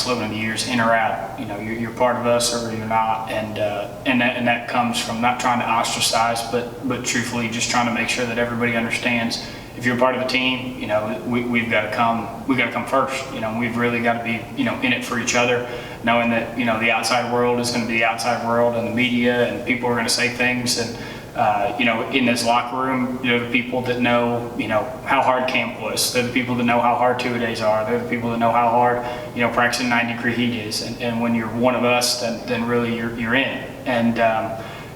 regardless of the years, in or out. You're part of us or you're not, and that comes from not trying to ostracize, but truthfully just trying to make sure that everybody understands. If you're part of a team, we've got to come first. We've really got to be, in it for each other, knowing that, the outside world is going to be the outside world, and the media and people are going to say things. And, in this locker room, they're the people that know, how hard camp was. They're the people that know how hard two-a-days are. They're the people that know how hard, practicing 90-degree heat is. And when you're one of us, then really you're in. And,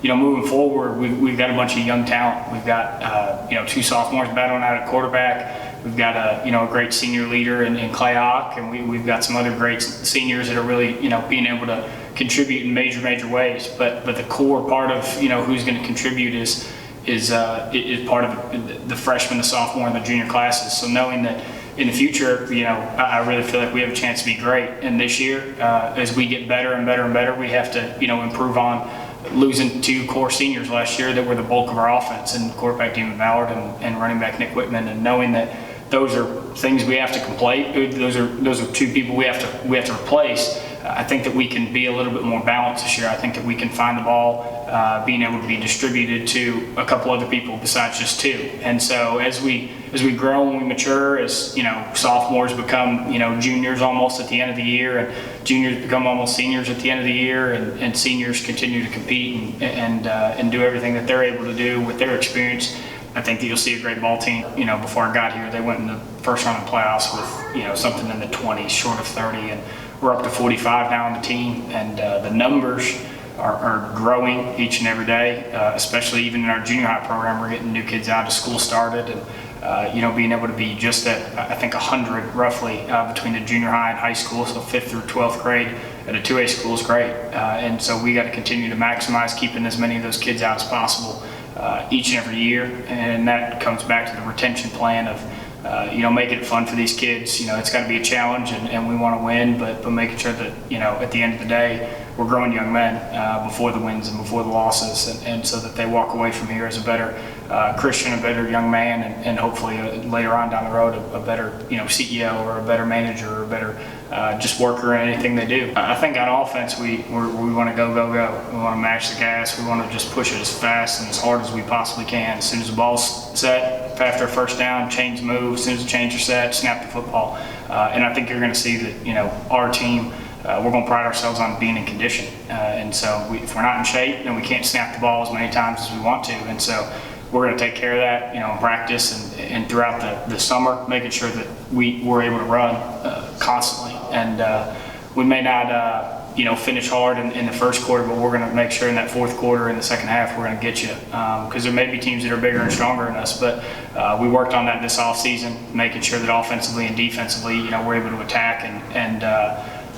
moving forward, we've got a bunch of young talent. We've got, 2 sophomores battling out at quarterback. We've got a great senior leader in Clay Hawk, and we've got some other great seniors that are really, being able to contribute in major ways. But the core part of, who's going to contribute is part of the freshman, the sophomore, and the junior classes. So knowing that in the future, I really feel like we have a chance to be great. And this year, as we get better and better, we have to, improve on losing 2 core seniors last year that were the bulk of our offense, and quarterback Damon Ballard and running back Nick Whitman, and knowing that those are things we have to complete. Those are 2 people we have to replace. I think that we can be a little bit more balanced this year. I think that we can find the ball being able to be distributed to a couple other people besides just 2. And so as we grow and we mature, as sophomores become juniors almost at the end of the year, and juniors become almost seniors at the end of the year, and seniors continue to compete and do everything that they're able to do with their experience, I think that you'll see a great ball team. Before I got here, they went in the first round of playoffs with something in the 20s, short of 30, and we're up to 45 now on the team, and the numbers are growing each and every day, especially even in our junior high program. We're getting new kids out of school started, and being able to be just at, I think, 100 roughly between the junior high and high school, so 5th through 12th grade at a 2A school is great. And so we got to continue to maximize keeping as many of those kids out as possible each and every year, and that comes back to the retention plan of making it fun for these kids. It's got to be a challenge, and we want to win, but making sure that, at the end of the day, we're growing young men before the wins and before the losses, and so that they walk away from here as a better Christian, a better young man, and hopefully later on down the road, a better, CEO or a better manager or a better just worker in anything they do. I think on offense, we want to go. We want to mash the gas. We want to just push it as fast and as hard as we possibly can. As soon as the ball's set, after a first down, change the move. As soon as the chains are set, snap the football. And I think you're going to see that, our team, we're going to pride ourselves on being in condition. And so if we're not in shape, then we can't snap the ball as many times as we want to. And so we're going to take care of that, in practice and throughout the summer, making sure that we're able to run constantly. And we may not, finish hard in the first quarter, but we're going to make sure in that fourth quarter, in the second half, we're going to get you. Because there may be teams that are bigger and stronger than us, but we worked on that this offseason, making sure that offensively and defensively, we're able to attack, and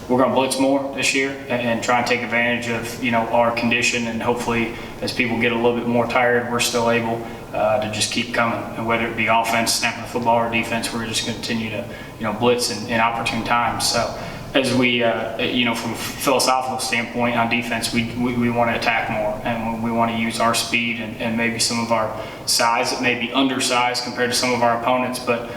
we're going to blitz more this year and try and take advantage of, our condition, and hopefully as people get a little bit more tired, we're still able to just keep coming. And whether it be offense, snapping the football, or defense, we're just going to continue to, blitz in opportune times. So as we, from a philosophical standpoint on defense, we want to attack more, and we want to use our speed and maybe some of our size that may be undersized compared to some of our opponents, but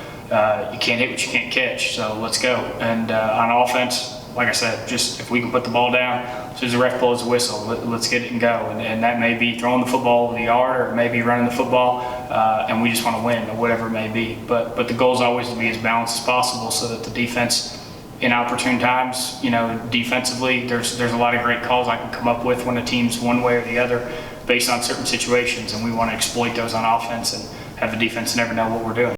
you can't hit what you can't catch, so let's go. And on offense, like I said, just if we can put the ball down, as soon as the ref blows the whistle, let's get it and go. And that may be throwing the football over the yard, or it may be running the football, and we just want to win, or whatever it may be. But the goal is always to be as balanced as possible, so that the defense, in opportune times, defensively, there's a lot of great calls I can come up with when a team's one way or the other based on certain situations, and we want to exploit those on offense and have the defense never know what we're doing.